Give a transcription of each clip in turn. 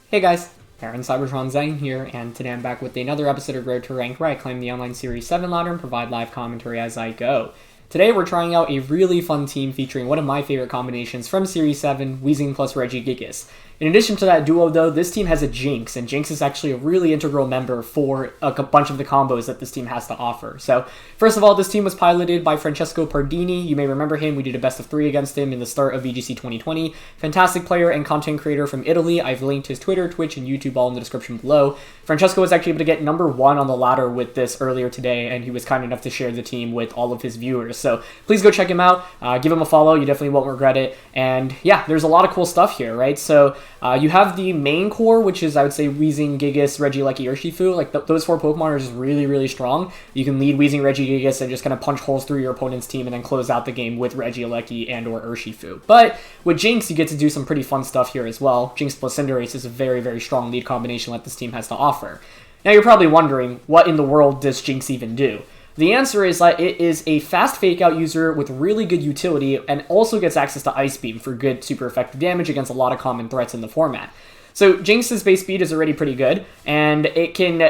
Hey guys, Aaron Cybertron Zane here, and today I'm back with another episode of Road to Rank where I climb the online Series 7 ladder and provide live commentary as I go. Today we're trying out a really fun team featuring one of my favorite combinations from Series 7, Weezing plus Regigigas. In addition to that duo though, this team has a Jynx, and Jynx is actually a really integral member for a bunch of the combos that this team has to offer. So, first of all, this team was piloted by Francesco Pardini. You may remember him, we did a best of 3 against him in the start of VGC 2020. Fantastic player and content creator from Italy. I've linked his Twitter, Twitch, and YouTube all in the description below. Francesco was actually able to get number 1 on the ladder with this earlier today, and he was kind enough to share the team with all of his viewers. So, please go check him out, give him a follow, you definitely won't regret it. And yeah, there's a lot of cool stuff here, right? So, you have the main core, which is, I would say, Weezing, Gigas, Regirock, Urshifu. Like, those 4 Pokemon are just really, really strong. You can lead Weezing, Regigigas, and just kind of punch holes through your opponent's team and then close out the game with Regirock and or Urshifu. But with Jynx, you get to do some pretty fun stuff here as well. Jynx plus Cinderace is a very, very strong lead combination that this team has to offer. Now, you're probably wondering, what in the world does Jynx even do? The answer is that it is a fast fake-out user with really good utility and also gets access to Ice Beam for good, super effective damage against a lot of common threats in the format. So Jynx's base speed is already pretty good, and it can,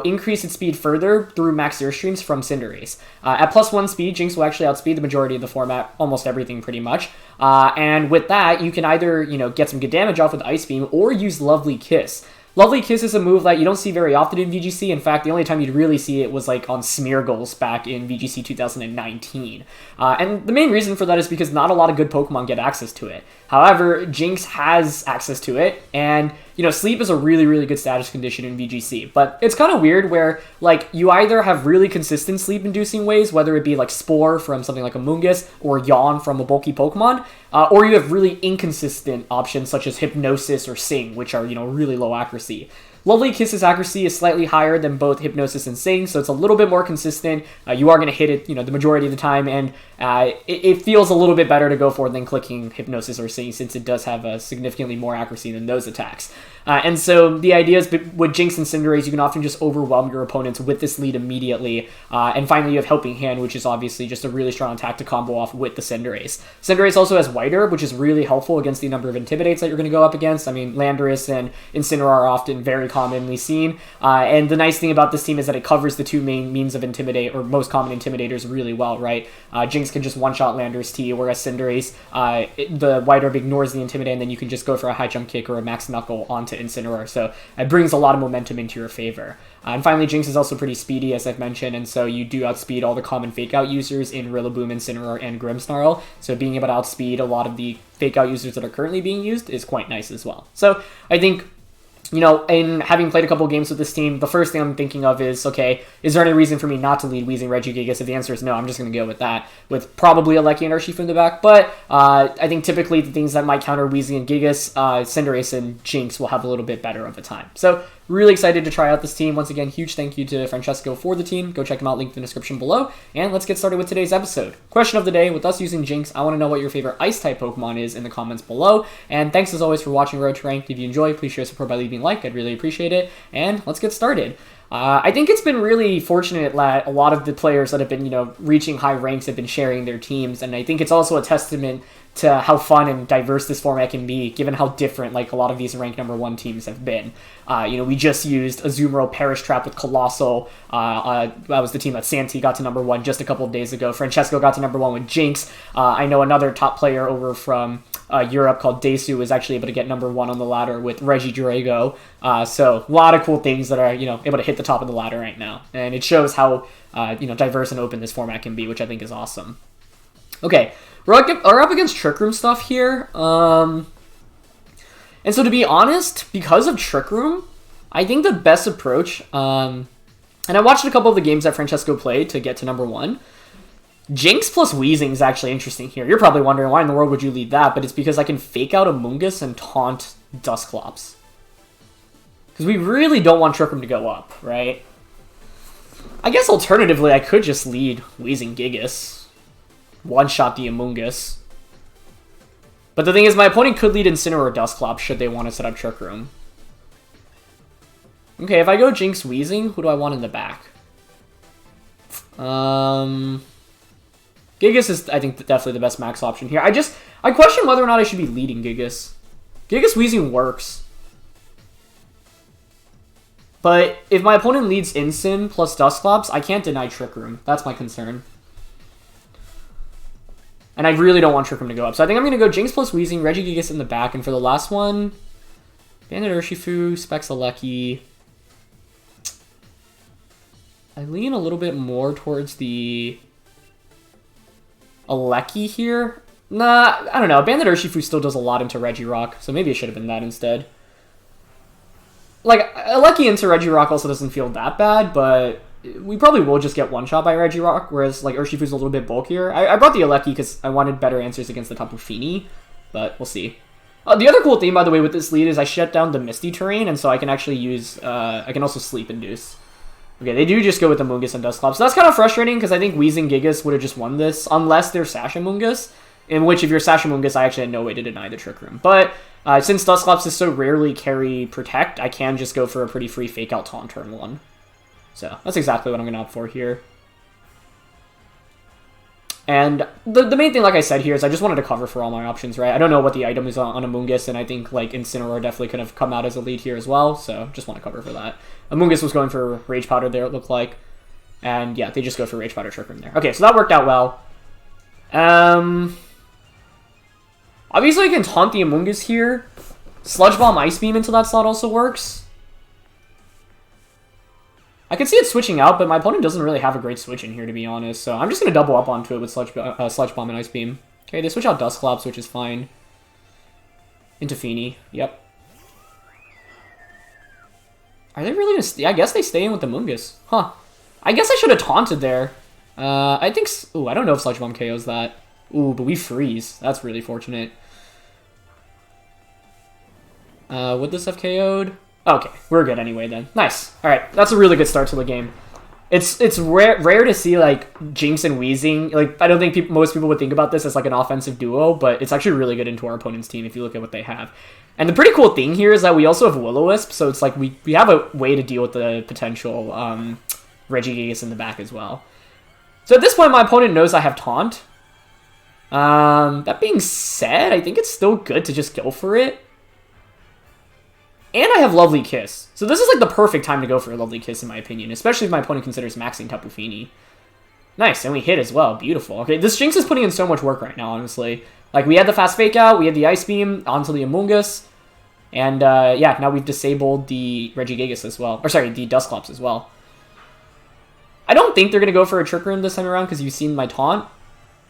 increase its speed further through max Airstreams from Cinderace. At +1 speed, Jynx will actually outspeed the majority of the format, almost everything pretty much. And with that, you can either, get some good damage off with Ice Beam or use Lovely Kiss. Lovely Kiss is a move that you don't see very often in VGC. In fact, the only time you'd really see it was like on Smeargles back in VGC 2019. And the main reason for that is because not a lot of good Pokemon get access to it. However, Jynx has access to it, and Sleep is a really, really good status condition in VGC. But it's kind of weird where, like, you either have really consistent sleep-inducing ways, whether it be like Spore from something like Amoonguss or Yawn from a bulky Pokemon, or you have really inconsistent options such as Hypnosis or Sing, which are, really low accuracy. Lovely Kiss's accuracy is slightly higher than both Hypnosis and Sing, so it's a little bit more consistent. You are going to hit it, the majority of the time, and it feels a little bit better to go for than clicking Hypnosis or Sing, since it does have a significantly more accuracy than those attacks. And so the idea is with Jynx and Cinderace, you can often just overwhelm your opponents with this lead immediately. And finally, you have Helping Hand, which is obviously just a really strong attack to combo off with the Cinderace. Cinderace also has Whiter, which is really helpful against the number of Intimidates that you're going to go up against. I mean, Landorus and Incineroar are often very commonly seen. And the nice thing about this team is that it covers the 2 main means of Intimidate, or most common Intimidators, really well, right? Jynx can just one-shot Landorus T, whereas Cinderace, the White Orb ignores the Intimidate, and then you can just go for a high jump kick or a max knuckle onto Incineroar, so it brings a lot of momentum into your favor. And finally, Jynx is also pretty speedy, as I've mentioned, and so you do outspeed all the common fake-out users in Rillaboom, Incineroar, and Grimmsnarl, so being able to outspeed a lot of the fake-out users that are currently being used is quite nice as well. So I think, in having played a couple games with this team, the first thing I'm thinking of is, okay, is there any reason for me not to lead Weezing Regigigas? If the answer is no, I'm just going to go with that, with probably a Lecky and Urshifu in the back. But I think typically the things that might counter Weezing and Gigas, Cinderace and Jynx will have a little bit better of a time. So really excited to try out this team. Once again, huge thank you to Francesco for the team. Go check him out, link in the description below. And let's get started with today's episode. Question of the day, with us using Jynx, I want to know what your favorite Ice-type Pokemon is in the comments below. And thanks as always for watching Road to Rank. If you enjoy, please share support by leaving a like. I'd really appreciate it. And let's get started. I think it's been really fortunate that a lot of the players that have been, reaching high ranks have been sharing their teams. And I think it's also a testament to how fun and diverse this format can be, given how different, like, a lot of these ranked number 1 teams have been. We just used Azumarill Perish Trap with Colossal. That was the team that Santi got to number 1 just a couple of days ago. Francesco got to number 1 with Jynx. I know another top player over from Europe called Desu was actually able to get number 1 on the ladder with Regirock. So a lot of cool things that are, able to hit the top of the ladder right now. And it shows how, diverse and open this format can be, which I think is awesome. Okay, we're up against Trick Room stuff here. And so to be honest, because of Trick Room, I think the best approach, and I watched a couple of the games that Francesco played to get to number 1. Jynx plus Weezing is actually interesting here. You're probably wondering why in the world would you lead that, but it's because I can fake out Amoonguss and taunt Dusclops. Because we really don't want Trick Room to go up, right? I guess alternatively, I could just lead Weezing Gigas. One-shot the Amoonguss. But the thing is, my opponent could lead Incineroar or Dusclops should they want to set up Trick Room. Okay, if I go Jynx Weezing, who do I want in the back? Gigas is, I think, definitely the best max option here. I question whether or not I should be leading Gigas. Gigas Weezing works. But if my opponent leads Incin plus Dusclops, I can't deny Trick Room. That's my concern. And I really don't want Trick Room to go up. So I think I'm going to go Jynx plus Weezing, Regigigas in the back. And for the last one, Bandit Urshifu, Specs Alecki. I lean a little bit more towards the Alecki here. Nah, I don't know. Bandit Urshifu still does a lot into Regirock, so maybe it should have been that instead. Like, Alecki into Regirock also doesn't feel that bad, but we probably will just get one-shot by Regirock, whereas, like, Urshifu's a little bit bulkier. I brought the Alecki because I wanted better answers against the Tapu Fini, but we'll see. The other cool thing, by the way, with this lead is I shut down the Misty terrain, and so I can actually use, I can also Sleep Induce. Okay, they do just go with Amoonguss and Dusclops. So that's kind of frustrating, because I think Weezing Gigas would have just won this, unless they're Sash Amoonguss, in which, if you're Sash Amoonguss, I actually had no way to deny the Trick Room. But since Dusclops is so rarely carry Protect, I can just go for a pretty free Fake Out Taunt turn 1. So that's exactly what I'm going to opt for here. And the main thing, like I said here, is I just wanted to cover for all my options, right? I don't know what the item is on Amoonguss, and I think like Incineroar definitely could have come out as a lead here as well, so just want to cover for that. Amoonguss was going for Rage Powder there, it looked like. And yeah, they just go for Rage Powder Trick Room there. Okay, so that worked out well. Obviously I can taunt the Amoonguss here. Sludge Bomb Ice Beam into that slot also works. I can see it switching out, but my opponent doesn't really have a great switch in here, to be honest. So I'm just going to double up onto it with Sludge Bomb and Ice Beam. Okay, they switch out Dusclops, which is fine. Into Fini. Yep. Are they really going to... I guess they stay in with the Amoonguss. Huh. I guess I should have taunted there. I think... Ooh, I don't know if Sludge Bomb KOs that. Ooh, but we freeze. That's really fortunate. Would this have KO'd? Okay, we're good anyway then. Nice. All right, that's a really good start to the game. It's rare to see like Jynx and Weezing. Like I don't think most people would think about this as like an offensive duo, but it's actually really good into our opponent's team if you look at what they have. And the pretty cool thing here is that we also have Will-O-Wisp, so it's like we have a way to deal with the potential Regigigas in the back as well. So at this point, my opponent knows I have Taunt. That being said, I think it's still good to just go for it. And I have Lovely Kiss. So this is like the perfect time to go for a Lovely Kiss in my opinion, especially if my opponent considers maxing Tapu Fini. Nice, and we hit as well. Beautiful. Okay, this Jynx is putting in so much work right now, honestly. Like, we had the fast Fake Out, we had the Ice Beam onto the Amoonguss, and yeah, now we've disabled the Regigigas as well. Or sorry, the Dusclops as well. I don't think they're going to go for a Trick Room this time around because you've seen my taunt.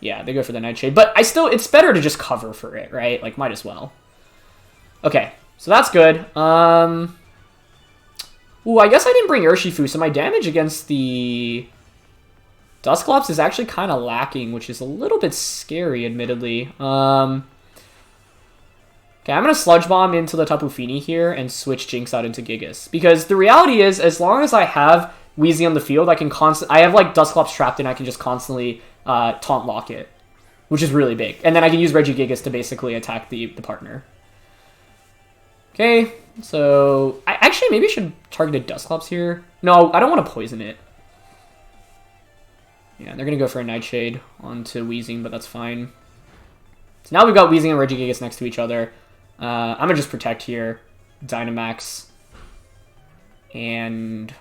Yeah, they go for the Nightshade, but it's better to just cover for it, right? Like, might as well. Okay. So that's good. Ooh, I guess I didn't bring Urshifu, so my damage against the Dusclops is actually kind of lacking, which is a little bit scary, admittedly. Okay, I'm going to Sludge Bomb into the Tapu Fini here and switch Jynx out into Gigas. Because the reality is, as long as I have Weezing on the field, I have, like, Dusclops trapped and I can just constantly taunt lock it, which is really big. And then I can use Regigigas to basically attack the partner. Okay, so I actually maybe should target a Dusclops here. No, I don't want to poison it. Yeah, they're going to go for a Nightshade onto Weezing, but that's fine. So now we've got Weezing and Regigigas next to each other. I'm going to just protect here. Dynamax. And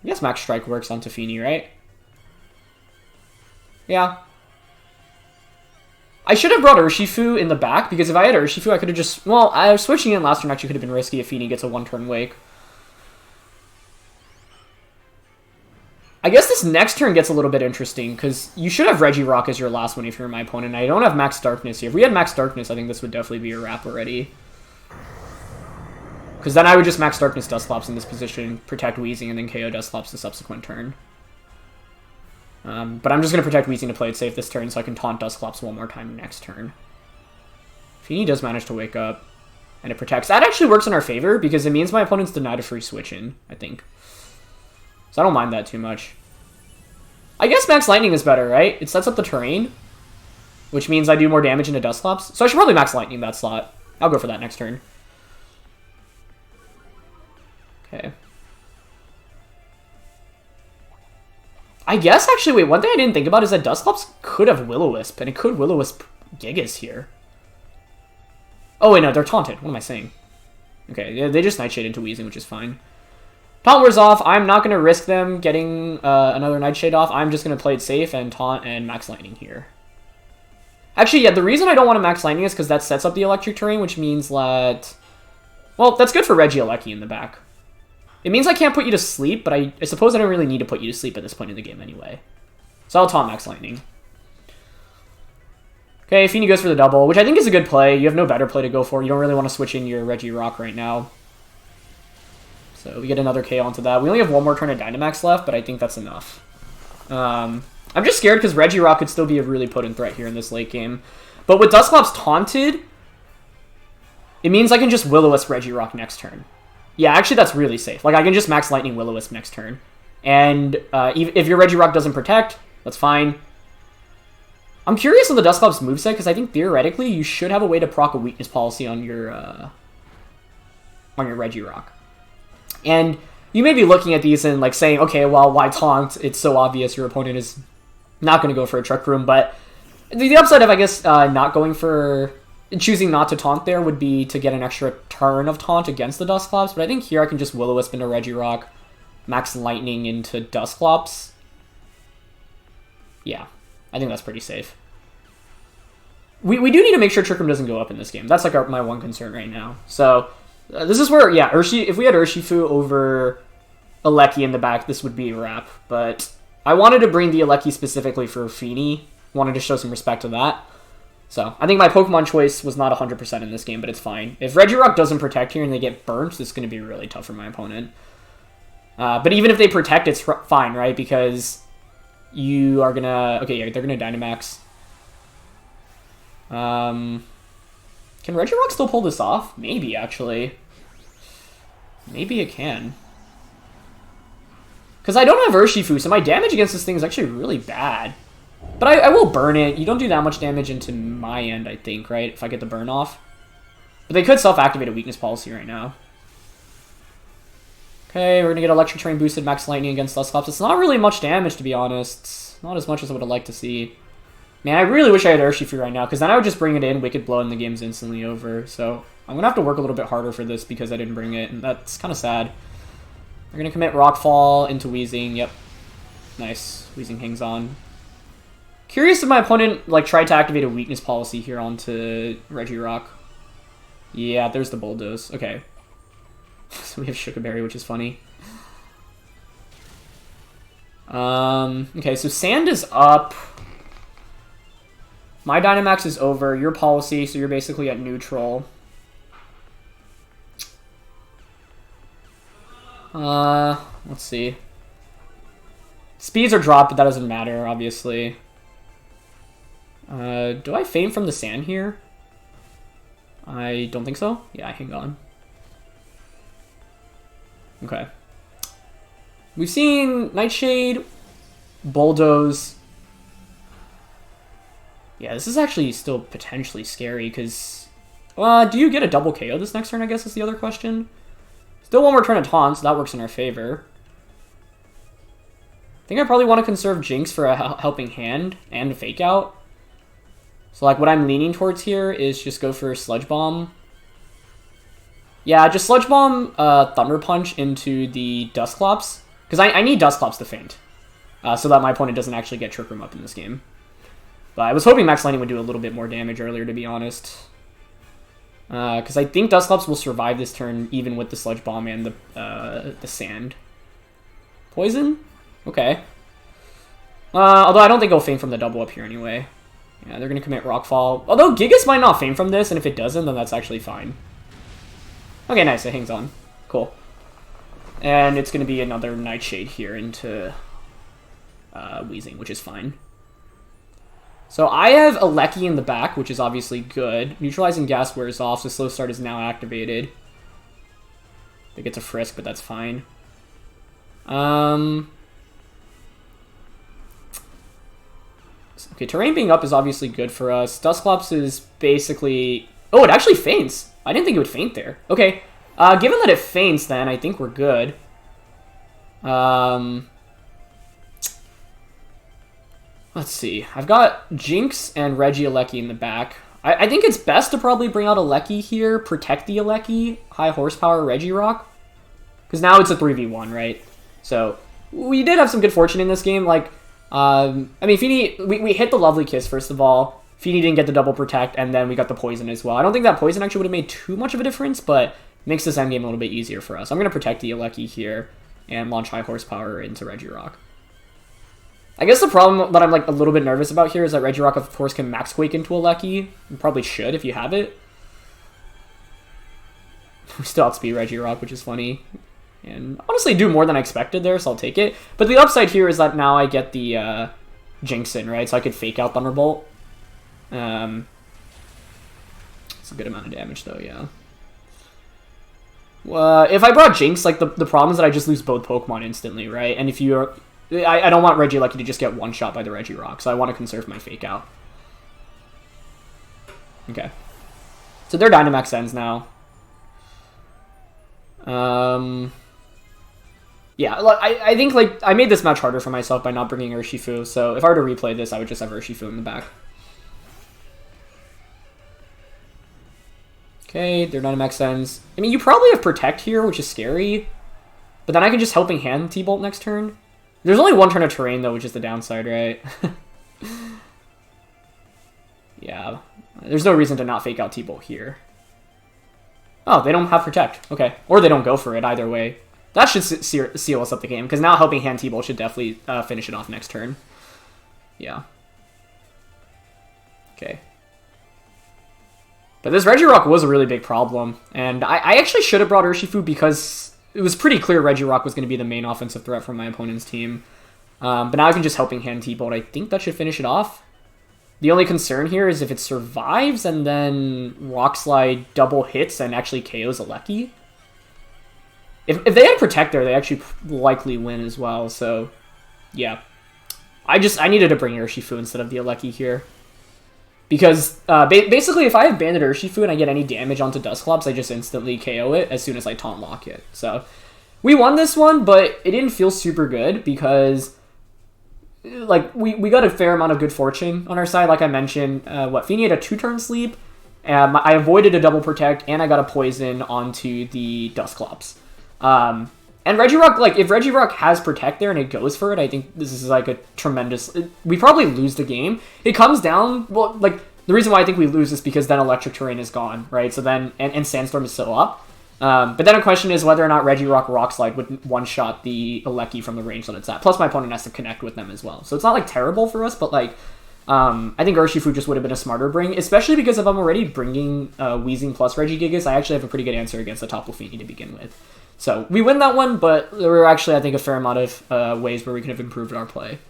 I guess Max Strike works onto Fini, right? Yeah. I should have brought Urshifu in the back, because if I had Urshifu, I could have just... Well, I was switching in last turn actually could have been risky if Fini gets a one-turn wake. I guess this next turn gets a little bit interesting, because you should have Regirock as your last one if you're my opponent. I don't have Max Darkness here. If we had Max Darkness, I think this would definitely be a wrap already. Because then I would just Max Darkness Dusclops in this position, protect Weezing, and then KO Dusclops the subsequent turn. But I'm just going to protect Weezing to play it safe this turn so I can taunt Dusclops one more time next turn. Fini does manage to wake up, and it protects. That actually works in our favor because it means my opponent's denied a free switch in, I think. So I don't mind that too much. I guess Max Lightning is better, right? It sets up the terrain, which means I do more damage into Dusclops. So I should probably Max Lightning that slot. I'll go for that next turn. Okay. I guess, actually, wait, one thing I didn't think about is that Dusclops could have Will-O-Wisp, and it could Will-O-Wisp Gigas here. Oh, wait, no, they're taunted. What am I saying? Okay, yeah, they just Nightshade into Weezing, which is fine. Taunt wears off. I'm not going to risk them getting another Nightshade off. I'm just going to play it safe and Taunt and Max Lightning here. Actually, yeah, the reason I don't want to Max Lightning is because that sets up the Electric Terrain, which means that... Well, that's good for Regieleki in the back. It means I can't put you to sleep, but I suppose I don't really need to put you to sleep at this point in the game anyway. So I'll Taunt Max Lightning. Okay, Fini goes for the double, which I think is a good play. You have no better play to go for. You don't really want to switch in your Regirock right now. So we get another KO onto that. We only have one more turn of Dynamax left, but I think that's enough. I'm just scared because Regirock could still be a really potent threat here in this late game. But with Dusclops taunted, it means I can just Will-O-Wisp Regirock next turn. Yeah, actually that's really safe. Like, I can just Max Lightning Will-O-Wisp next turn. And if your Regirock doesn't protect, that's fine. I'm curious on the Dusclops moveset, because I think theoretically you should have a way to proc a weakness policy on your Regirock. And you may be looking at these and like saying, okay, well, why taunt? It's so obvious your opponent is not going to go for a Trick Room. But the upside of, I guess, not going for... choosing not to taunt there would be to get an extra turn of taunt against the Dusclops. But I think here I can just Will-O-Wisp into Regirock, Max Lightning into Dusclops. Yeah, I think that's pretty safe. We do need to make sure Trick Room doesn't go up in this game. That's like my one concern right now. So this is where, yeah, if we had Urshifu over Aleki in the back, this would be a wrap. But I wanted to bring the Aleki specifically for Fini. Wanted to show some respect to that. So I think my Pokemon choice was not 100% in this game, but it's fine. If Regirock doesn't protect here and they get burnt, this is going to be really tough for my opponent. But even if they protect, it's fine, right? Because you are going to... Okay, yeah, they're going to Dynamax. Can Regirock still pull this off? Maybe, actually. Maybe it can. Because I don't have Urshifu, so my damage against this thing is actually really bad. But I will burn it. You don't do that much damage into my end, I think, right? If I get the burn off. But they could self-activate a weakness policy right now. Okay, we're going to get Electric Terrain boosted Max Lightning against Dusclops. It's not really much damage, to be honest. Not as much as I would have liked to see. Man, I really wish I had Urshifu right now, because then I would just bring it in, Wicked Blow, and the game's instantly over. So I'm going to have to work a little bit harder for this because I didn't bring it, and that's kind of sad. We're going to commit Rockfall into Weezing. Yep. Nice. Weezing hangs on. Curious if my opponent like tried to activate a weakness policy here onto Regirock. Yeah, there's the Bulldoze. Okay. So we have Sugar Berry, which is funny. Okay, so Sand is up. My Dynamax is over. Your policy, so you're basically at neutral. Let's see. Speeds are dropped, but that doesn't matter, obviously. Do I Feint from the Sand here? I don't think so. Yeah, hang on. Okay. We've seen Nightshade, Bulldoze. Yeah, this is actually still potentially scary, because... do you get a double KO this next turn, I guess, is the other question? Still one more turn of Taunt, so that works in our favor. I think I probably want to conserve Jynx for a helping hand and a Fake Out. So, like, what I'm leaning towards here is just go for Sludge Bomb. Yeah, just Sludge Bomb Thunder Punch into the Dusclops. Because I need Dusclops to Feint. So that my opponent doesn't actually get Trick Room up in this game. But I was hoping Max Lightning would do a little bit more damage earlier, to be honest. Because I think Dusclops will survive this turn, even with the Sludge Bomb and the Sand. Poison? Okay. Although I don't think he'll Feint from the double up here anyway. Yeah, they're going to commit Rockfall. Although Gigas might not Feint from this, and if it doesn't, then that's actually fine. Okay, nice. It hangs on. Cool. And it's going to be another Nightshade here into Weezing, which is fine. So I have Aleki in the back, which is obviously good. Neutralizing Gas wears off, so Slow Start is now activated. It gets a Frisk, but that's fine. Okay, Terrain being up is obviously good for us. Dusclops is basically... Oh, it actually Feints. I didn't think it would Feint there. Okay. Given that it Feints, then, I think we're good. Let's see. I've got Jynx and Regieleki in the back. I think it's best to probably bring out a Lecky here, protect the Lecky, high horsepower Regirock. Because now it's a 3v1, right? So, we did have some good fortune in this game. Like, I mean, Fini, we hit the Lovely Kiss, first of all. Fini didn't get the double protect, and then we got the poison as well. I don't think that poison actually would have made too much of a difference, but makes this endgame a little bit easier for us. I'm going to protect the Lecky here and launch high horsepower into Regirock. I guess the problem that I'm like a little bit nervous about here is that Regirock, of course, can Max Quake into a Lecky. You probably should if you have it. We still outspeed Regirock, which is funny. And honestly do more than I expected there, so I'll take it. But the upside here is that now I get the Jynx in, right? So I could fake out Thunderbolt. It's a good amount of damage, though, yeah. If I brought Jynx, like, the problem is that I just lose both Pokemon instantly, right? And if you're... I don't want Regilucky to just get one-shot by the Regirock, so I want to conserve my fake out. Okay. So their Dynamax ends now. Yeah, I think, like, I made this match harder for myself by not bringing Urshifu, so if I were to replay this, I would just have Urshifu in the back. Okay, their Dynamax ends. I mean, you probably have Protect here, which is scary, but then I can just Helping Hand T-Bolt next turn. There's only one turn of terrain, though, which is the downside, right? Yeah, there's no reason to not fake out T-Bolt here. Oh, they don't have Protect. Okay, or they don't go for it, either way. That should seal us up the game, because now Helping Hand T-Bolt should definitely finish it off next turn. Yeah. Okay. But this Regirock was a really big problem, and I actually should have brought Urshifu because it was pretty clear Regirock was going to be the main offensive threat from my opponent's team. But now I can just Helping Hand T-Bolt. I think that should finish it off. The only concern here is if it survives and then Rock Slide double hits and actually KOs a Lecky. If they had Protect there, they actually likely win as well, so yeah. I needed to bring Urshifu instead of the Lecky here. Because basically if I have Banded Urshifu and I get any damage onto Dusclops, I just instantly KO it as soon as I Taunt Lock it. So we won this one, but it didn't feel super good because like we got a fair amount of good fortune on our side. Like I mentioned, Fini had a 2-turn sleep, I avoided a double protect, and I got a poison onto the Dusclops. And Regirock, like, if Regirock has Protect there and it goes for it, I think this is, like, a tremendous... We probably lose the game. It comes down... Well, like, the reason why I think we lose is because then Electric Terrain is gone, right? So then... And Sandstorm is still up. But then a question is whether or not Regirock Rock Slide would one-shot the Lecky from the range that it's at. Plus, my opponent has to connect with them as well. So it's not, like, terrible for us, but, like... I think Urshifu just would have been a smarter bring, especially because if I'm already bringing Weezing plus Regigigas, I actually have a pretty good answer against the Tapu Fini to begin with. So we win that one, but there were actually, I think, a fair amount of ways where we could have improved our play.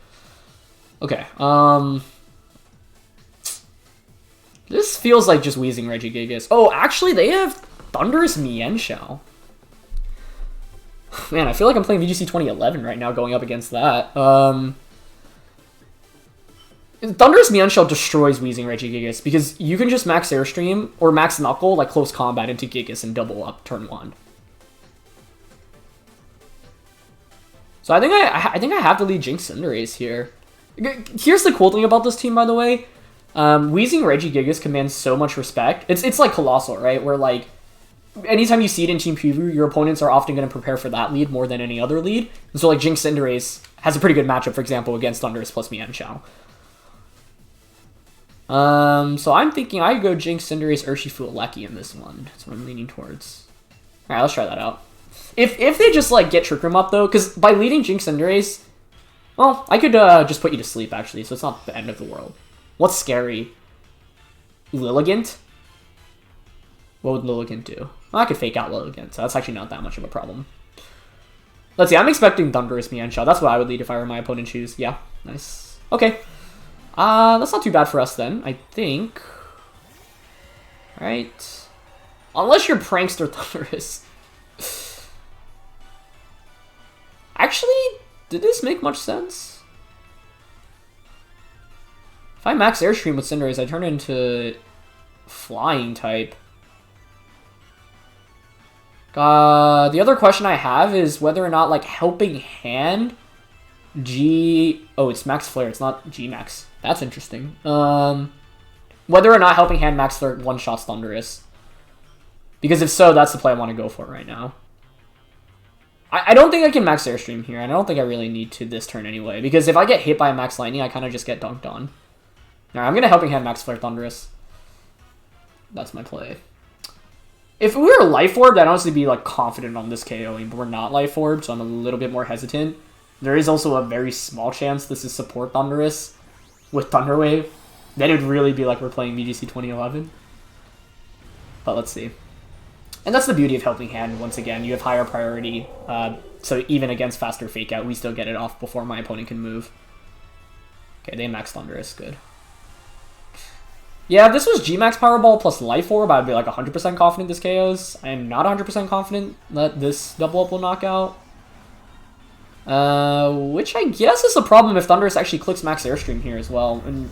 Okay. This feels like just Weezing Regigigas. Oh, actually, they have Thundurus Mienshao. Man, I feel like I'm playing VGC 2011 right now going up against that. Thundurus Mienshao destroys Weezing Regigigas because you can just max Airstream or max Knuckle, like close combat, into Gigas and double up turn 1. So I think I have to lead Jynx Cinderace here. Here's the cool thing about this team, by the way. Weezing Regigigas commands so much respect. It's like Colossal, right? Where like anytime you see it in team preview, your opponents are often going to prepare for that lead more than any other lead. And so like Jynx Cinderace has a pretty good matchup, for example, against Thundurus plus Mienshao. So I'm thinking I go Jynx Cinderace Urshifu Lecky in this one. That's what I'm leaning towards. All right, let's try that out. If they just, like, get Trick Room up, though, because by leading Jynx Cinderace, well, I could just put you to sleep, actually, so it's not the end of the world. What's scary? Lilligant? What would Lilligant do? Well, I could fake out Lilligant, so that's actually not that much of a problem. Let's see, I'm expecting Thundurus Mienshao. That's what I would lead if I were my opponent choose. Yeah, nice. Okay. That's not too bad for us, then, I think. Alright. Unless you're Prankster Thundurus. Actually, did this make much sense? If I max Airstream with Cinderace, I turn into Flying type. The other question I have is whether or not, like, Helping Hand Oh, it's Max Flare, it's not G-Max. That's interesting. whether or not Helping Hand Max Flirt one-shots Thundurus. Because if so, that's the play I want to go for right now. I don't think I can Max Airstream here, and I don't think I really need to this turn anyway. Because if I get hit by a Max Lightning, I kind of just get dunked on. Alright, I'm going to Helping Hand Max Flare Thundurus. That's my play. If we were Life Orbed, I'd honestly be like confident on this KOing, but we're not Life Orbed, so I'm a little bit more hesitant. There is also a very small chance this is support Thundurus with Thunder Wave. Then it'd really be like we're playing VGC 2011. But let's see. And that's the beauty of Helping Hand. Once again, you have higher priority, so even against faster Fake Out, we still get it off before my opponent can move. Okay, they max Thundurus, good. Yeah, if this was G-Max Powerball plus Life Orb, I'd be like 100% confident this KOs. I am not 100% confident that this double up will knock out. Which I guess is a problem if Thundurus actually clicks Max Airstream here as well. And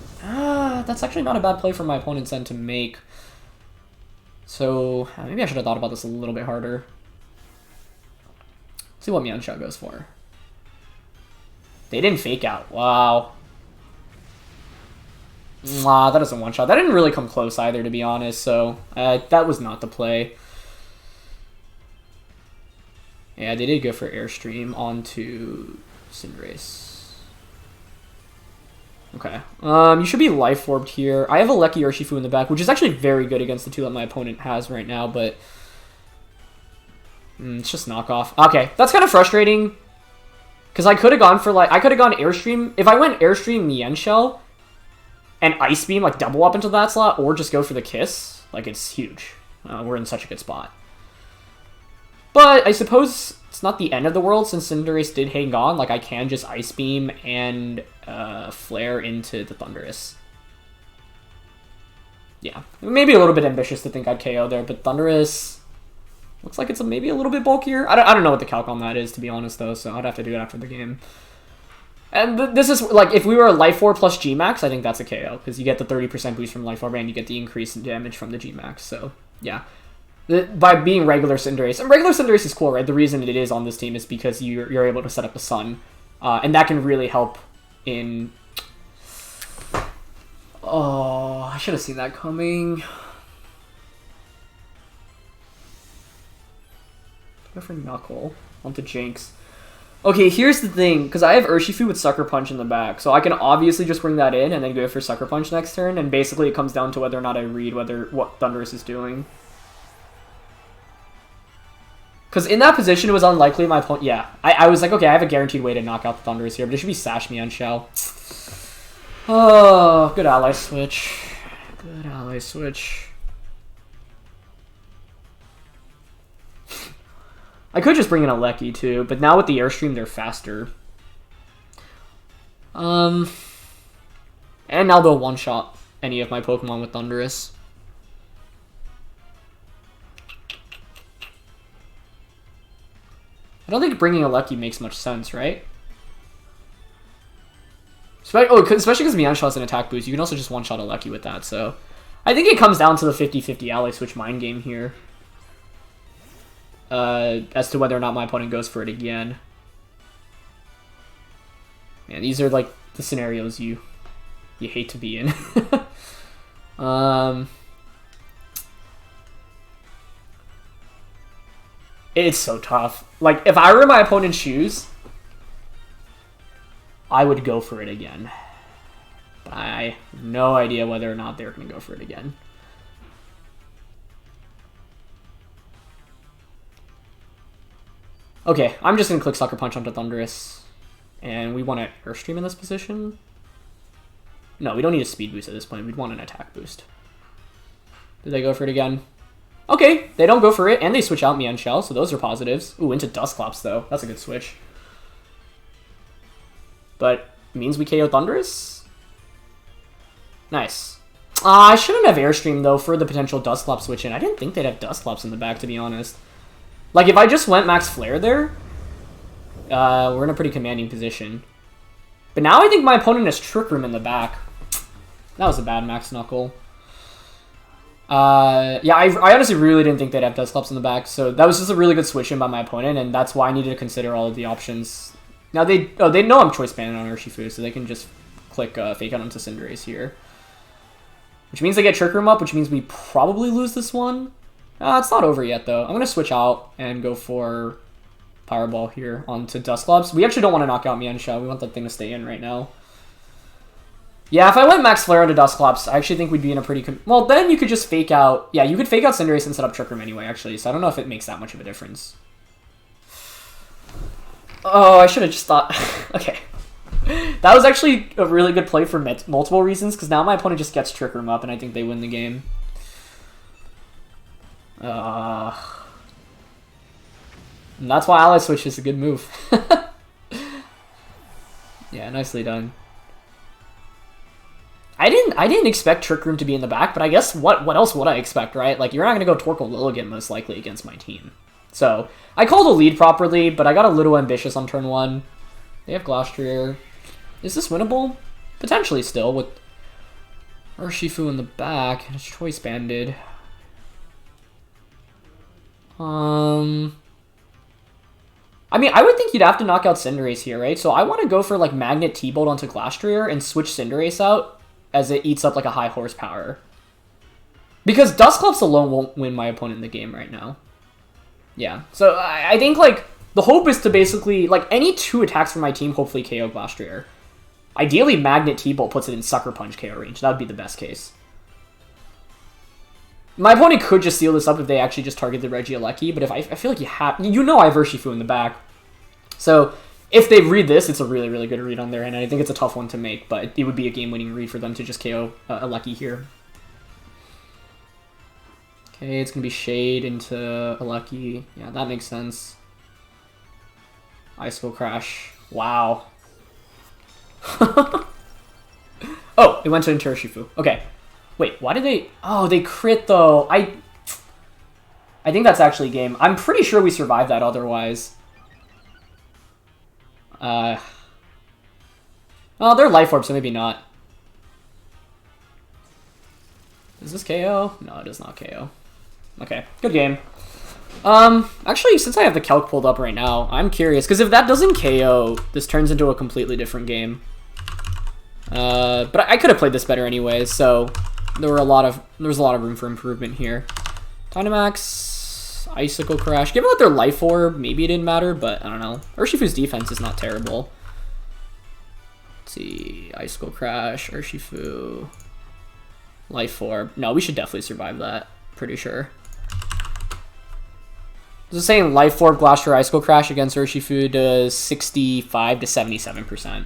that's actually not a bad play for my opponent's end to make. So maybe I should have thought about this a little bit harder. See what Mienshao goes for. They didn't Fake Out. Wow. That doesn't one-shot. That didn't really come close either, to be honest. So that was not the play. Yeah, they did go for Airstream onto Cinderace. Okay. You should be Life Orbed here. I have a Lucky Urshifu in the back, which is actually very good against the two that my opponent has right now, but it's just knockoff. Okay, that's kind of frustrating. Because I could have gone for I could have gone Airstream. If I went Airstream Mienshao and Ice Beam, like double up into that slot, or just go for the Kiss, like it's huge. We're in such a good spot. But I suppose it's not the end of the world since Cinderace did hang on. Like I can just Ice Beam and Flare into the Thundurus. Yeah, maybe a little bit ambitious to think I'd KO there, but Thundurus looks like it's maybe a little bit bulkier. I don't know what the calc on that is, to be honest, though, so I'd have to do it after the game. And this is, like, if we were a Life Orb plus G-Max, I think that's a KO, because you get the 30% boost from Life Orb, and you get the increase in damage from the G-Max, so, yeah. By being regular Cinderace, and regular Cinderace is cool, right? The reason it is on this team is because you're able to set up the Sun, and that can really help in... Oh, I should have seen that coming. Go for Knuckle onto Jynx. Okay, here's the thing, because I have Urshifu with Sucker Punch in the back, so I can obviously just bring that in and then go for Sucker Punch next turn, and basically it comes down to whether or not I read what Thundurus is doing. Because in that position, it was unlikely my opponent... Yeah, I was like, okay, I have a guaranteed way to knock out the Thundurus here, but it should be Sash Mienshao. Oh, good ally switch. Good ally switch. I could just bring in a Lecky too, but now with the Airstream, they're faster. And now they'll one-shot any of my Pokemon with Thundurus. I don't think bringing a Lecky makes much sense, right? Especially because Mienshao has an attack boost, you can also just one-shot a Lecky with that, so... I think it comes down to the 50-50 ally switch mind game here. As to whether or not my opponent goes for it again. Man, these are like the scenarios you hate to be in. It's so tough. Like, if I were in my opponent's shoes, I would go for it again. But I have no idea whether or not they're going to go for it again. Okay, I'm just going to click Sucker Punch onto Thundurus. And we want to Earthstream in this position? No, we don't need a speed boost at this point. We'd want an attack boost. Did they go for it again? Okay, they don't go for it, and they switch out Mienshao, so those are positives. Ooh, into Dusclops, though. That's a good switch. But it means we KO Thundurus? Nice. I shouldn't have Airstream, though, for the potential Dusclops switch in. I didn't think they'd have Dusclops in the back, to be honest. Like, if I just went Max Flare there, we're in a pretty commanding position. But now I think my opponent has Trick Room in the back. That was a bad Max Knuckle. Yeah, I honestly really didn't think they'd have Dusclops in the back, so that was just a really good switch in by my opponent, and that's why I needed to consider all of the options. Now, they know I'm Choice Banded on Urshifu, so they can just click Fake Out onto Cinderace here. Which means they get Trick Room up, which means we probably lose this one. It's not over yet, though. I'm going to switch out and go for Powerball here onto Dusclops. We actually don't want to knock out Mienshao. We want that thing to stay in right now. Yeah, if I went Max Flare onto Dusclops, I actually think we'd be in a pretty... Well, then you could just fake out... Yeah, you could fake out Cinderace and set up Trick Room anyway, actually. So I don't know if it makes that much of a difference. Oh, I should have just thought... Okay. That was actually a really good play for multiple reasons, because now my opponent just gets Trick Room up, and I think they win the game. And that's why Ally Switch is a good move. Yeah, nicely done. I didn't expect Trick Room to be in the back, but I guess what else would I expect, right? Like, you're not going to go Torkoal Lilligant most likely against my team. So, I called a lead properly, but I got a little ambitious on turn 1. They have Glastrier. Is this winnable? Potentially still, with Urshifu in the back. It's Choice Banded. I mean, I would think you'd have to knock out Cinderace here, right? So I want to go for, like, Magnet T-Bolt onto Glastrier and switch Cinderace out as it eats up, like, a high horsepower. Because Dusclops alone won't win my opponent in the game right now. Yeah, so I think, like, the hope is to basically, like, any 2 attacks from my team hopefully KO Glastrier. Ideally, Magnet T-Bolt puts it in Sucker Punch KO range. That would be the best case. My opponent could just seal this up if they actually just target the Regirock, but if I feel like you have... You know I have Urshifu in the back. So, if they read this, it's a really, really good read on their end, and I think it's a tough one to make, but it would be a game-winning read for them to just KO a Lucky here. Okay, it's going to be Shade into a Lucky. Yeah, that makes sense. Icicle Crash. Wow. Oh, it went to Urshifu. Okay. Wait, why did they... Oh, they crit, though. I think that's actually game. I'm pretty sure we survived that otherwise. Well, they're Life Orb, so maybe not. Is this KO? No, it is not KO. Okay, good game. Actually, since I have the calc pulled up right now, I'm curious, because if that doesn't KO, this turns into a completely different game. But I could have played this better anyways, so there was a lot of room for improvement here. Dynamax, Icicle Crash. Given that they're Life Orb, maybe it didn't matter, but I don't know. Urshifu's defense is not terrible. Let's see, Icicle Crash, Urshifu, Life Orb. No, we should definitely survive that. Pretty sure. This is saying Life Orb, Glastrier, Icicle Crash against Urshifu does 65 to 77%.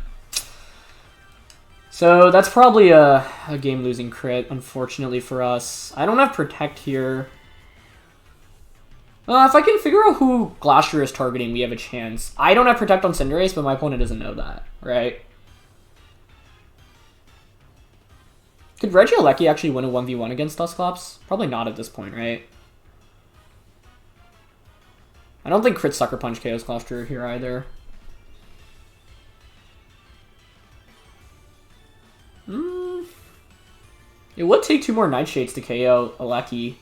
So that's probably a game-losing crit, unfortunately for us. I don't have Protect here. If I can figure out who Glastrier is targeting, we have a chance. I don't have Protect on Cinderace, but my opponent doesn't know that, right? Could Regirock actually win a 1v1 against Dusclops? Probably not at this point, right? I don't think Crit Sucker Punch KOs Glastrier here either. It would take 2 more Nightshades to KO a Lucky.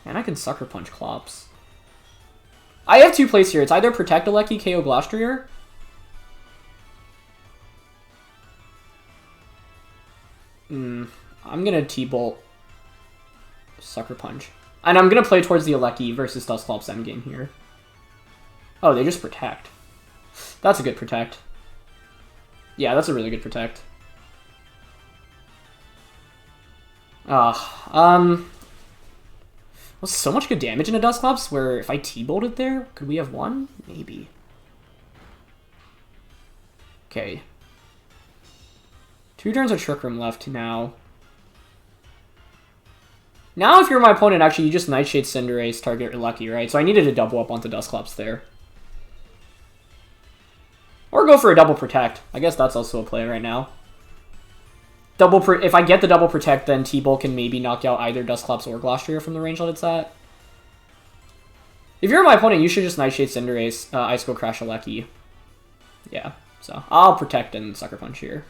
And I can Sucker Punch Clops. I have 2 plays here. It's either Protect a Lucky, KO Glastrier. I'm gonna T-Bolt Sucker Punch. And I'm gonna play towards the Lucky versus Dusclops endgame here. Oh, they just Protect. That's a good Protect. Yeah, that's a really good Protect. Well, so much good damage in a Dusclops where if I T-bolted there, could we have won? Maybe. Okay. 2 turns of Trick Room left now. Now if you're my opponent, actually, you just Nightshade Cinderace, target your Lucky, right? So I needed to double up onto Dusclops there. Or go for a double Protect. I guess that's also a play right now. If I get the double Protect, then T-Bolt can maybe knock out either Dusclops or Glastrier from the range that it's at. If you're my opponent, you should just Nightshade Cinderace, Icicle Crash a Lucky. Yeah, so I'll Protect and Sucker Punch here.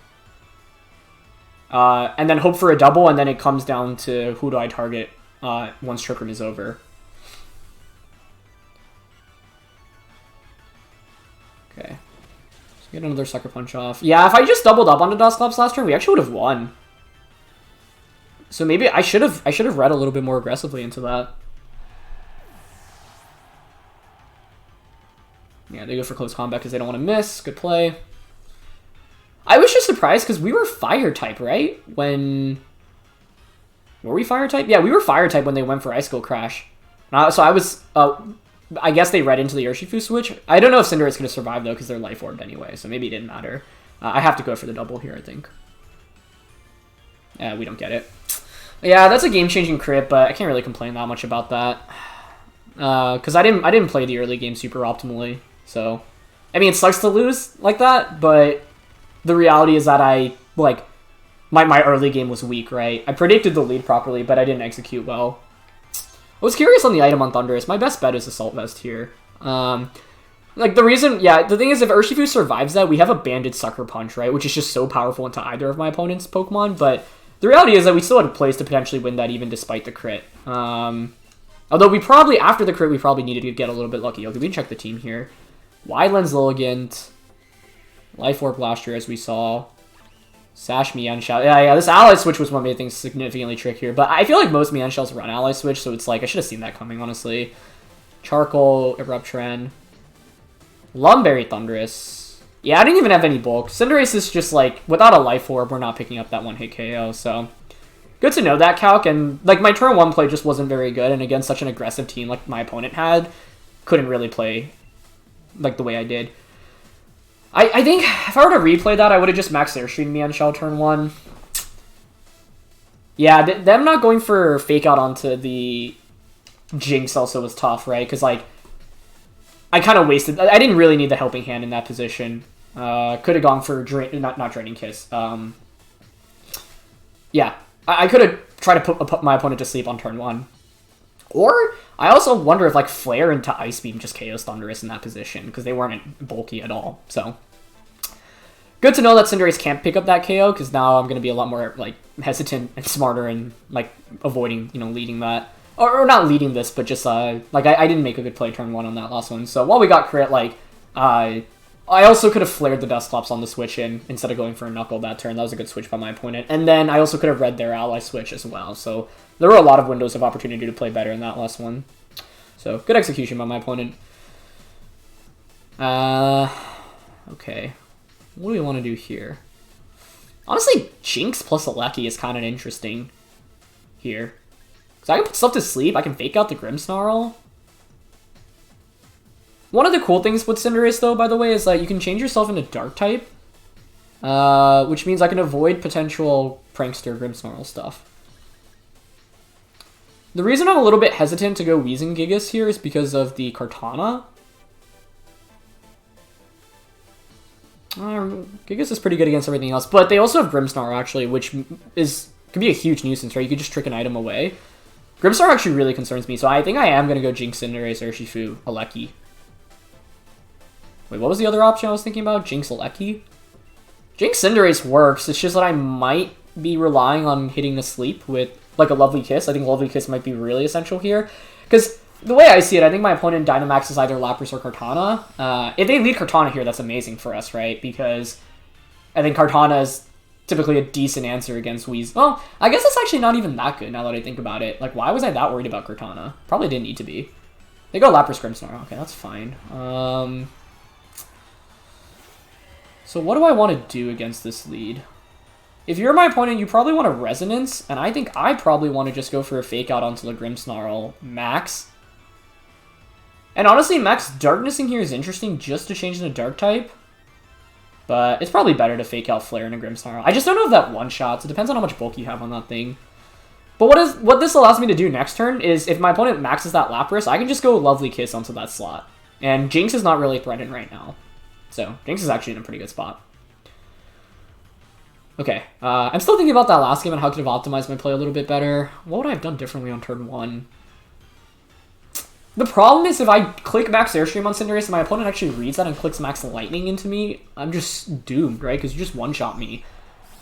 And then hope for a double, and then it comes down to who do I target once Trick Room is over. Okay. So get another Sucker Punch off. Yeah, if I just doubled up onto Dusclops last turn, we actually would have won. So maybe I should have read a little bit more aggressively into that. Yeah, they go for close combat because they don't want to miss. Good play. I was just surprised because we were fire type, right? Were we fire type? Yeah, we were fire type when they went for Icicle Crash. So I was, I guess they read into the Urshifu switch. I don't know if Cinderace going to survive though because they're Life Orbed anyway, so maybe it didn't matter. I have to go for the double here, I think. Yeah, we don't get it. Yeah, that's a game-changing crit, but I can't really complain that much about that. Because I didn't play the early game super optimally. So, I mean, it sucks to lose like that, but the reality is that my early game was weak, right? I predicted the lead properly, but I didn't execute well. I was curious on the item on Thundurus. My best bet is Assault Vest here. The thing is, if Urshifu survives that, we have a Banded Sucker Punch, right? Which is just so powerful into either of my opponent's Pokemon, but the reality is that we still had a place to potentially win that even despite the crit. Although we probably, after the crit, we probably needed to get a little bit lucky. Okay, we can check the team here. Wide Lens Lilligant. Life Orb Glastrier, as we saw. Sash Mienshao. Yeah, this Ally Switch was what made things significantly trickier. But I feel like most Mienshaos run Ally Switch, so it's like, I should have seen that coming, honestly. Charcoal, Eruptren. Lumberry Thundurus. Yeah, I didn't even have any bulk. Cinderace is just like, without a Life Orb, we're not picking up that one-hit KO, so... Good to know that, Calc, and like my turn 1 play just wasn't very good, and against such an aggressive team like my opponent had, couldn't really play like the way I did. I think if I were to replay that, I would have just Max Airstream Mienshao turn 1. Yeah, them not going for Fake Out onto the Jynx also was tough, right? Because like, I kind of wasted... I didn't really need the Helping Hand in that position. Could have gone for... Not Draining Kiss. Yeah. I could have tried to put my opponent to sleep on turn 1. Or, I also wonder if, like, Flare into Ice Beam just KOs Thundurus in that position, because they weren't bulky at all, so... Good to know that Cinderace can't pick up that KO, because now I'm going to be a lot more, like, hesitant and smarter and, like, avoiding, leading that. Or not leading this, but just, I didn't make a good play turn 1 on that last one, so while we got crit, like, I also could have flared the Dusclops on the switch in instead of going for a Knuckle that turn. That was a good switch by my opponent. And then I also could have read their ally switch as well. So there were a lot of windows of opportunity to play better in that last one. So good execution by my opponent. Okay. What do we want to do here? Honestly, Jynx plus Alecki is kind of interesting here. So I can put stuff to sleep. I can Fake Out the Grimmsnarl. One of the cool things with Cinderace, though, by the way, is that you can change yourself into Dark-type, which means I can avoid potential Prankster Grimmsnarl stuff. The reason I'm a little bit hesitant to go Weezing Gigas here is because of the Kartana. Gigas is pretty good against everything else, but they also have Grimmsnarl, actually, which could be a huge nuisance, right? You could just trick an item away. Grimmsnarl actually really concerns me, so I think I am going to go Jynx, Cinderace, Urshifu, Alecki. Wait, what was the other option I was thinking about? Jynx Alecki? Jynx Cinderace works, it's just that I might be relying on hitting the sleep with, like, a Lovely Kiss. I think Lovely Kiss might be really essential here. Because the way I see it, I think my opponent Dynamaxes either Lapras or Kartana. If they lead Kartana here, that's amazing for us, right? Because I think Kartana is typically a decent answer against Weezing. Well, I guess it's actually not even that good now that I think about it. Like, why was I that worried about Kartana? Probably didn't need to be. They go Lapras Grimmsnarl. Okay, that's fine. So what do I want to do against this lead? If you're my opponent, you probably want a Resonance, and I think I probably want to just go for a Fake Out onto the Grimmsnarl Max. And honestly, Max Darknessing here is interesting just to change into Dark-type. But it's probably better to Fake Out Flare in a Grimmsnarl. I just don't know if that one-shots. It depends on how much bulk you have on that thing. But what this allows me to do next turn is, if my opponent maxes that Lapras, I can just go Lovely Kiss onto that slot. And Jynx is not really threatened right now. So, Jynx is actually in a pretty good spot. Okay, I'm still thinking about that last game and how I could have optimized my play a little bit better. What would I have done differently on turn 1? The problem is if I click Max Airstream on Cinderace and my opponent actually reads that and clicks Max Lightning into me, I'm just doomed, right? Because you just one-shot me.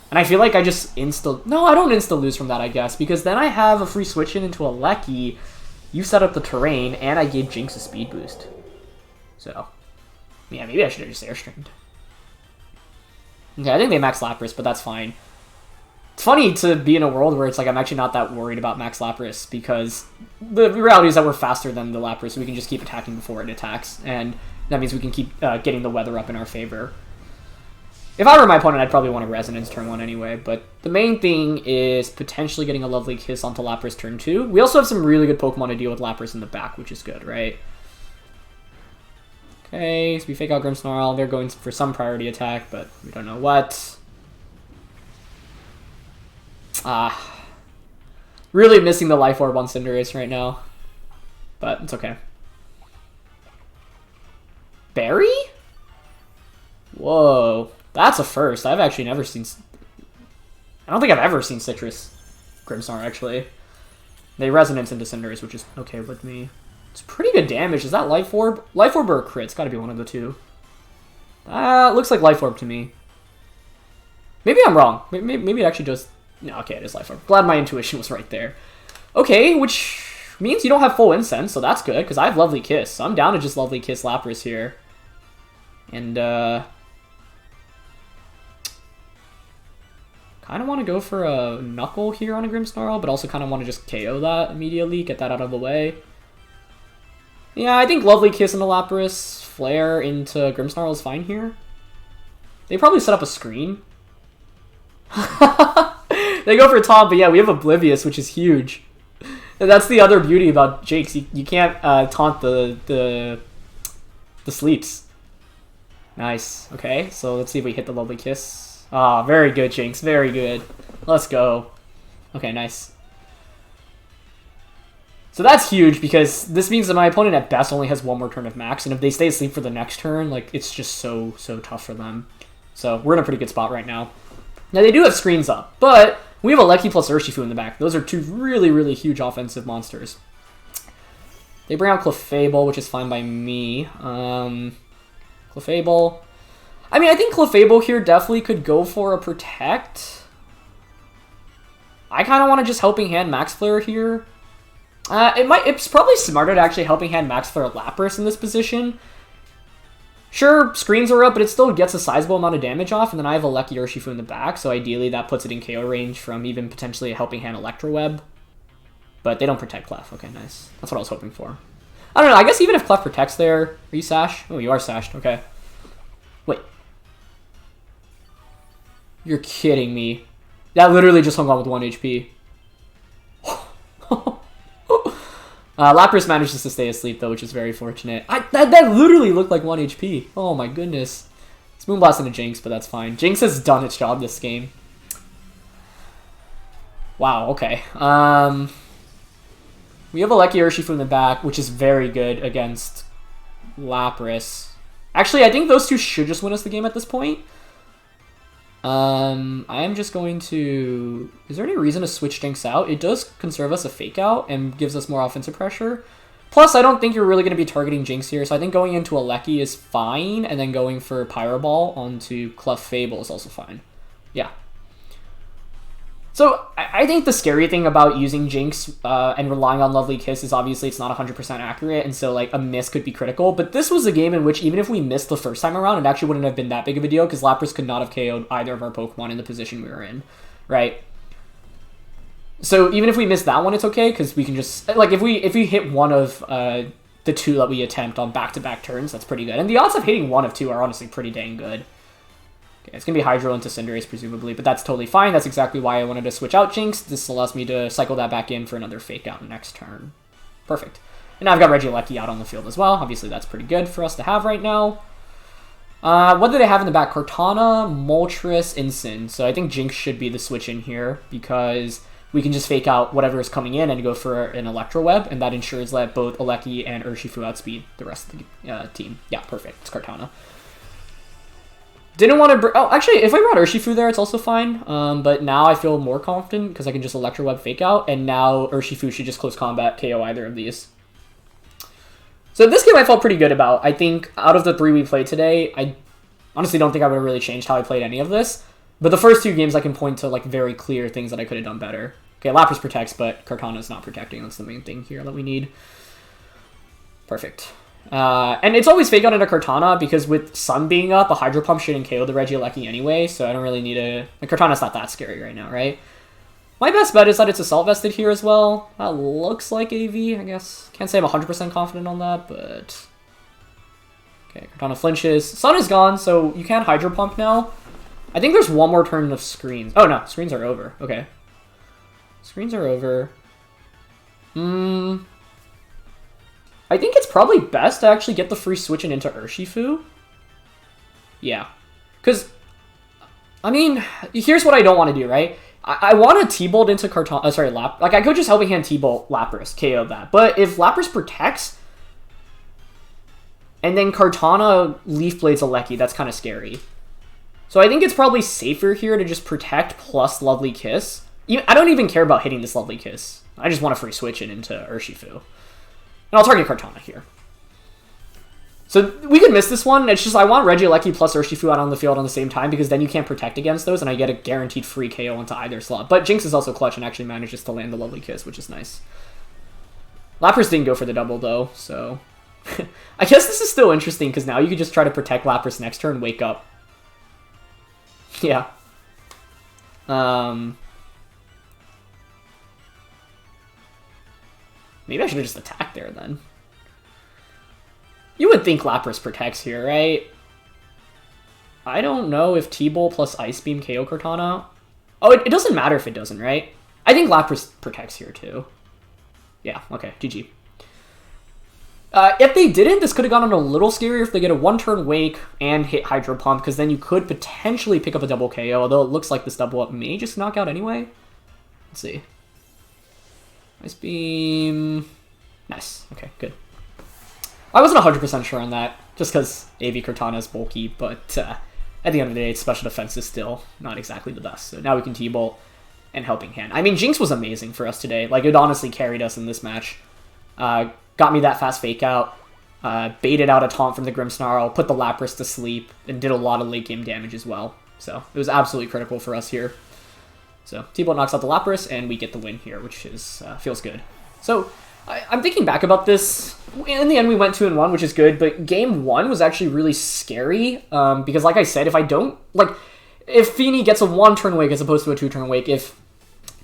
And I feel like I just insta... No, I don't insta-lose from that, I guess, because then I have a free switch in into Alecki, you set up the terrain, and I gave Jynx a speed boost. So... yeah, maybe I should have just Airstreamed. Okay, I think they max Lapras, but that's fine. It's funny to be in a world where it's like I'm actually not that worried about Max Lapras, because the reality is that we're faster than the Lapras, so we can just keep attacking before it attacks, and that means we can keep getting the weather up in our favor. If I were my opponent, I'd probably want a Resonance turn 1 anyway, but the main thing is potentially getting a Lovely Kiss onto Lapras turn 2. We also have some really good Pokemon to deal with Lapras in the back, which is good, right? Okay, so we fake out Grimmsnarl. They're going for some priority attack, but we don't know what. Really missing the Life Orb on Cinderace right now, but it's okay. Berry? Whoa, that's a first. I've actually never seen... I don't think I've ever seen Citrus Grimmsnarl, actually. They Resonance into Cinderace, which is okay with me. It's pretty good damage. Is that Life Orb? Life Orb or a crit? It's gotta be one of the two. Looks like Life Orb to me. Maybe I'm wrong. Maybe it actually does... No, okay, it is Life Orb. Glad my intuition was right there. Okay, which means you don't have full Incense, so that's good, because I have Lovely Kiss. So I'm down to just Lovely Kiss Lapras here. And, kind of want to go for a Knuckle here on a Grimmsnarl, but also kind of want to just KO that immediately, get that out of the way. Yeah, I think Lovely Kiss into Lapras, Flare into Grimmsnarl is fine here. They probably set up a screen. They go for Taunt, but yeah, we have Oblivious, which is huge. And that's the other beauty about Jynx. You can't taunt the sleeps. Nice. Okay, so let's see if we hit the Lovely Kiss. Ah, very good, Jynx. Very good. Let's go. Okay, nice. So that's huge, because this means that my opponent at best only has one more turn of max, and if they stay asleep for the next turn, like, it's just so tough for them. So we're in a pretty good spot right now. Now, they do have screens up, but we have a Lecky plus Urshifu in the back. Those are two really huge offensive monsters. They bring out Clefable, which is fine by me. Clefable. I mean, I think Clefable here definitely could go for a Protect. I kind of want to just Helping Hand Max Flare here. It's probably smarter to actually Helping Hand Max Flare Lapras in this position. Sure, screens are up, but it still gets a sizable amount of damage off, and then I have a Lucky Urshifu in the back, so ideally that puts it in KO range from even potentially a Helping Hand Electroweb. But they don't protect Clef. Okay, nice. That's what I was hoping for. I don't know, I guess even if Clef protects there... Are you Sash? Oh, you are Sashed. Okay. Wait. You're kidding me. That literally just hung on with 1 HP. Lapras manages to stay asleep, though, which is very fortunate. That literally looked like 1 HP. Oh, my goodness. It's Moonblast into Jynx, but that's fine. Jynx has done its job this game. Wow, okay. We have a Lucky Urshifu in the back, which is very good against Lapras. Actually, I think those two should just win us the game at this point. I am just going to... Is there any reason to switch Jynx out? It does conserve us a Fake Out and gives us more offensive pressure. Plus, I don't think you're really going to be targeting Jynx here, so I think going into a Lecky is fine, and then going for Pyro Ball onto Clefable is also fine. Yeah. So, I think the scary thing about using Jynx and relying on Lovely Kiss is obviously it's not 100% accurate, and so like a miss could be critical. But this was a game in which even if we missed the first time around, it actually wouldn't have been that big of a deal because Lapras could not have KO'd either of our Pokemon in the position we were in, right? So even if we miss that one, it's okay because we can just like if we hit one of the two that we attempt on back-to-back turns, that's pretty good. And the odds of hitting one of two are honestly pretty dang good. Okay, it's going to be Hydro into Cinderace, presumably, but that's totally fine. That's exactly why I wanted to switch out Jynx. This allows me to cycle that back in for another Fake Out next turn. Perfect. And now I've got Regirock out on the field as well. Obviously, that's pretty good for us to have right now. What do they have in the back? Kartana, Moltres, Incin. So I think Jynx should be the switch in here because we can just Fake Out whatever is coming in and go for an Electroweb, and that ensures that both Aleki and Urshifu outspeed the rest of the team. Yeah, perfect. It's Kartana. Didn't want to... Oh, actually, if I brought Urshifu there, it's also fine. But now I feel more confident because I can just Electroweb Fake Out, and now Urshifu should just close combat KO either of these. So this game I felt pretty good about. I think out of the 3 we played today, I honestly don't think I would have really changed how I played any of this. But the first 2 games I can point to like very clear things that I could have done better. Okay, Lapras protects, but Kartana's not protecting. That's the main thing here that we need. Perfect. And it's always Fake Out into Kartana, because with Sun being up, a Hydro Pump shouldn't KO the Regieleki anyway, so I don't really need a... Like, Kartana's not that scary right now, right? My best bet is that it's Assault Vested here as well. That looks like AV, I guess. Can't say I'm 100% confident on that, but... Okay, Kartana flinches. Sun is gone, so you can Hydro Pump now. I think there's one more turn of screens. Oh, no, screens are over. Okay. Screens are over. I think it's probably best to actually get the free switching into Urshifu. Yeah. Because, I mean, here's what I don't want to do, right? I want to T-Bolt into Kartana... sorry, Like, I could just Helping Hand T-Bolt Lapras, KO that. But if Lapras protects, and then Kartana Leaf Blades a Lecky, that's kind of scary. So I think it's probably safer here to just protect plus Lovely Kiss. I don't even care about hitting this Lovely Kiss. I just want to free switch it into Urshifu. And I'll target Kartana here. So we could miss this one. It's just I want Regieleki plus Urshifu out on the field on the same time, because then you can't protect against those, and I get a guaranteed free KO onto either slot. But Jynx is also clutch and actually manages to land the Lovely Kiss, which is nice. Lapras didn't go for the double, though, so... I guess this is still interesting, because now you could just try to protect Lapras next turn, wake up. Yeah. Maybe I should have just attacked there, then. You would think Lapras protects here, right? I don't know if T-Bolt plus Ice Beam KO Kartana. Oh, it doesn't matter if it doesn't, right? I think Lapras protects here, too. Yeah, okay, GG. If they didn't, this could have gone a little scarier if they get a one-turn Wake and hit Hydro Pump, because then you could potentially pick up a double KO, although it looks like this double up may just knock out anyway. Let's see. Ice Beam... Nice. Okay, good. I wasn't 100% sure on that, just because AV Kartana is bulky, but at the end of the day, its special defense is still not exactly the best. So now we can T-Bolt and Helping Hand. I mean, Jynx was amazing for us today. Like, it honestly carried us in this match. Got me that fast Fake Out, baited out a taunt from the Grimmsnarl, put the Lapras to sleep, and did a lot of late game damage as well. So it was absolutely critical for us here. So T-Bolt knocks out the Lapras, and we get the win here, which is feels good. So I'm thinking back about this. In the end, we went 2-1, which is good, but game 1 was actually really scary, because like I said, if Fini gets a 1-turn Wake as opposed to a 2-turn Wake, if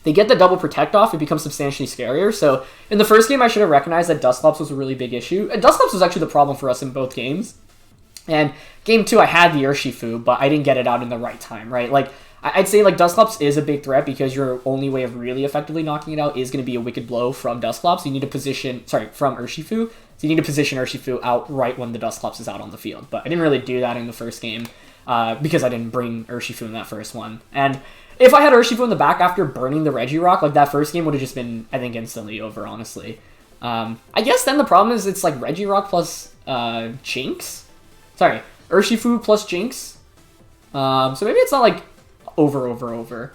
they get the double Protect off, it becomes substantially scarier. So in the first game, I should have recognized that Dusclops was a really big issue. And Dusclops was actually the problem for us in both games. And game 2, I had the Urshifu, but I didn't get it out in the right time, right? Like, I'd say like Dusclops is a big threat, because your only way of really effectively knocking it out is going to be a Wicked Blow from Dusclops. You need to position, from Urshifu. So you need to position Urshifu out right when the Dusclops is out on the field. But I didn't really do that in the first game, because I didn't bring Urshifu in that first one. And if I had Urshifu in the back after burning the Regirock, like that first game would have just been, I think, instantly over, honestly. I guess then the problem is it's like Regirock plus Jynx? Sorry, Urshifu plus Jynx. So maybe it's not like over.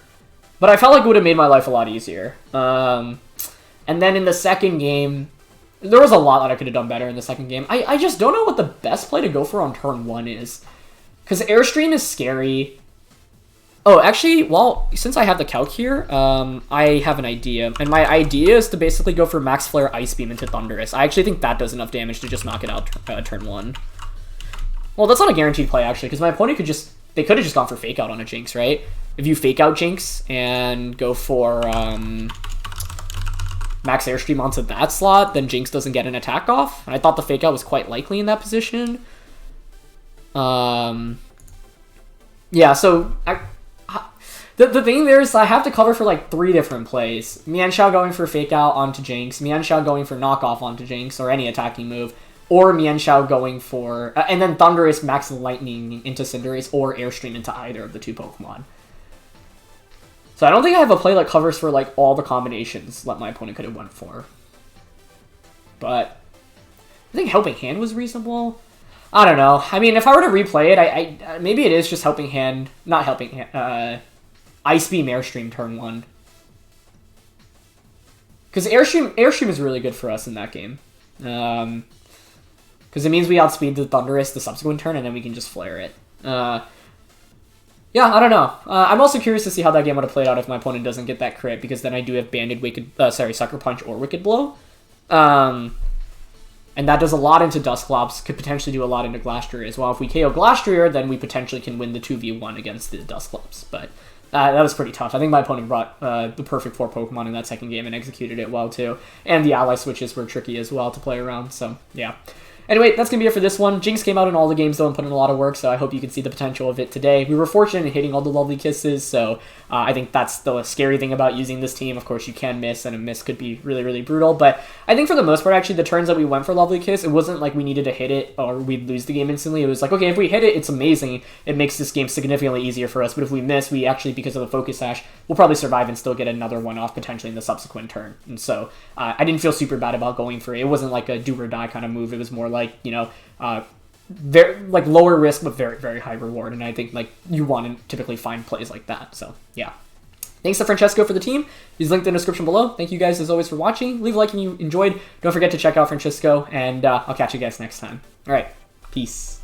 But I felt like it would have made my life a lot easier. And then in the second game, there was a lot that I could have done better in the second game. I just don't know what the best play to go for on turn 1 is. Because Airstream is scary. Oh, actually, well, since I have the calc here, I have an idea. And my idea is to basically go for Max Flare Ice Beam into Thundurus. I actually think that does enough damage to just knock it out turn 1. Well, that's not a guaranteed play, actually, because my opponent could just... They could have just gone for Fake Out on a Jynx, right? If you Fake Out Jynx and go for Max Airstream onto that slot, then Jynx doesn't get an attack off. And I thought the Fake Out was quite likely in that position. Yeah, so... The thing there is I have to cover for like 3 different plays. Mienshao going for Fake Out onto Jynx, Mienshao going for Knockoff onto Jynx, or any attacking move, or Mienshao going for... and then Thundurus Max Lightning into Cinderace, or Airstream into either of the 2 Pokemon. So I don't think I have a play that covers for like all the combinations that my opponent could have went for. But I think Helping Hand was reasonable. I don't know. I mean, if I were to replay it, maybe it is just Helping Hand... Not Helping Hand... Ice Beam Airstream turn 1. Because Airstream is really good for us in that game. Because it means we outspeed the Thundurus the subsequent turn, and then we can just flare it. Yeah, I don't know. I'm also curious to see how that game would have played out if my opponent doesn't get that crit, because then I do have Banded Sucker Punch or Wicked Blow. And And that does a lot into Dusclops, could potentially do a lot into Glastrier as well. If we KO Glastrier, then we potentially can win the 2v1 against the Dusclops. But that was pretty tough. I think my opponent brought the perfect 4 Pokemon in that second game and executed it well too. And the ally switches were tricky as well to play around, so yeah. Anyway, that's going to be it for this one. Jynx came out in all the games, though, and put in a lot of work, so I hope you can see the potential of it today. We were fortunate in hitting all the lovely kisses, so I think that's the scary thing about using this team. Of course, you can miss, and a miss could be really, really brutal, but I think for the most part, actually, the turns that we went for lovely kiss, it wasn't like we needed to hit it or we'd lose the game instantly. It was like, okay, if we hit it, it's amazing. It makes this game significantly easier for us, but if we miss, we actually, because of the Focus Sash, we'll probably survive and still get another one off potentially in the subsequent turn. And so I didn't feel super bad about going for it. It wasn't like a do or die kind of move. It was more like, you know, very like lower risk but very, very high reward, and I think like you want to typically find plays like that. So yeah, thanks to Francesco for the team. He's linked in the description below. Thank you guys as always for watching. Leave a like if you enjoyed. Don't forget to check out Francesco, and I'll catch you guys next time. All right, peace.